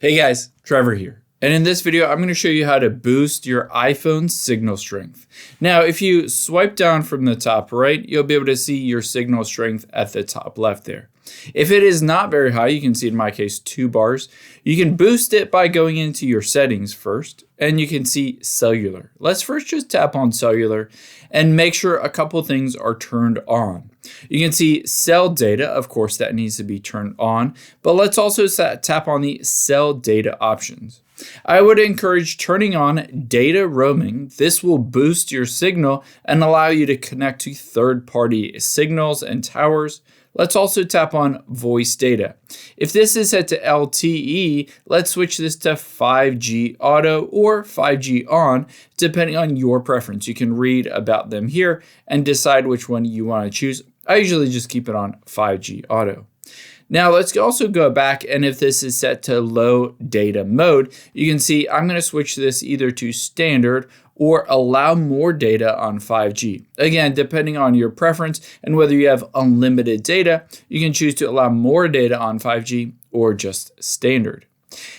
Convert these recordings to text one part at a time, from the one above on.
Hey guys, Trevor here. And in this video, I'm going to show you how to boost your iPhone signal strength. Now, if you swipe down from the top right, you'll be able to see your signal strength at the top left there. If it is not very high, you can see in my case 2 bars. You can boost it by going into your settings first, and you can see cellular. Let's first just tap on cellular and make sure a couple things are turned on. You can see cell data, of course that needs to be turned on, but let's also tap on the cell data options. I would encourage turning on data roaming. This will boost your signal and allow you to connect to third-party signals and towers. Let's also tap on voice data. If this is set to LTE, let's switch this to 5G auto or 5G on, depending on your preference. You can read about them here and decide which one you want to choose. I usually just keep it on 5G auto. Now let's also go back, and if this is set to low data mode, you can see I'm going to switch this either to standard or allow more data on 5G. Again, depending on your preference and whether you have unlimited data, you can choose to allow more data on 5G or just standard.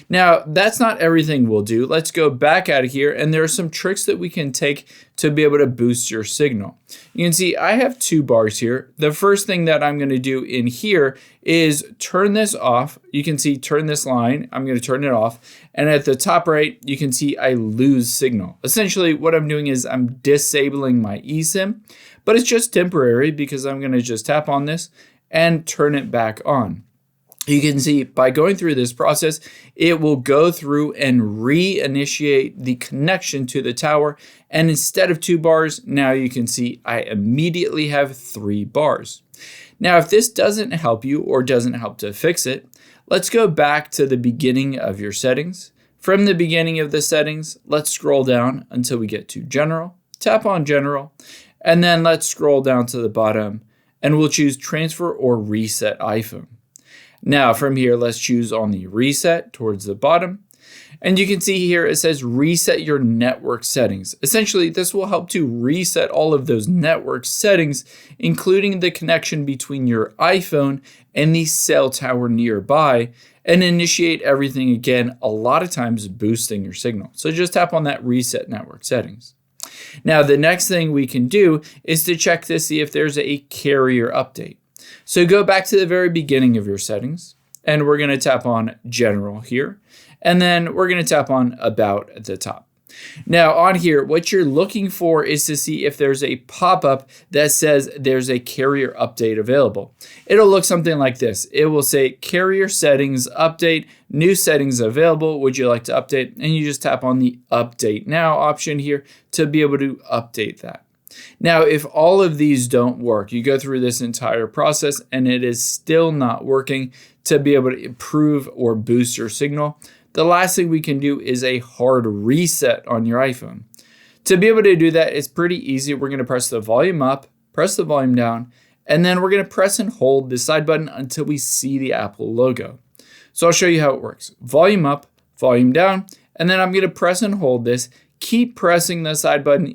Now, that's not everything we'll do. Let's go back out of here, and there are some tricks that we can take to be able to boost your signal. You can see I have 2 bars here. The first thing that I'm going to do in here is turn this off. You can see turn this line. I'm going to turn it off. And at the top right, you can see I lose signal. Essentially, what I'm doing is I'm disabling my eSIM, but it's just temporary because I'm going to just tap on this and turn it back on. You can see by going through this process, it will go through and reinitiate the connection to the tower. And instead of 2 bars, now you can see I immediately have 3 bars. Now, if this doesn't help you or doesn't help to fix it, let's go back to the beginning of your settings. From the beginning of the settings, let's scroll down until we get to General. Tap on General, and then let's scroll down to the bottom, and we'll choose Transfer or Reset iPhone. Now from here, let's choose on the reset towards the bottom. And you can see here it says reset your network settings. Essentially, this will help to reset all of those network settings, including the connection between your iPhone and the cell tower nearby, and initiate everything again, a lot of times boosting your signal. So just tap on that reset network settings. Now, the next thing we can do is to check to see if there's a carrier update. So go back to the very beginning of your settings, and we're going to tap on General here, and then we're going to tap on About at the top. Now on here, what you're looking for is to see if there's a pop-up that says there's a carrier update available. It'll look something like this. It will say carrier settings update, new settings available. Would you like to update? And you just tap on the Update Now option here to be able to update that. Now, if all of these don't work, you go through this entire process and it is still not working to be able to improve or boost your signal, the last thing we can do is a hard reset on your iPhone. To be able to do that, it's pretty easy. We're going to press the volume up, press the volume down, and then we're going to press and hold the side button until we see the Apple logo. So I'll show you how it works. Volume up, volume down, and then I'm going to press and hold this. Keep pressing the side button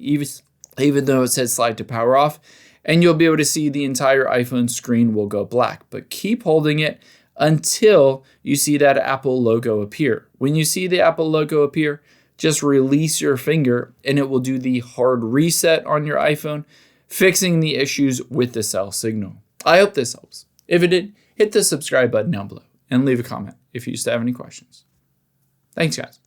even though it says slide to power off, and you'll be able to see the entire iPhone screen will go black. But keep holding it until you see that Apple logo appear. When you see the Apple logo appear, just release your finger and it will do the hard reset on your iPhone, fixing the issues with the cell signal. I hope this helps. If it did, hit the subscribe button down below and leave a comment if you still have any questions. Thanks, guys.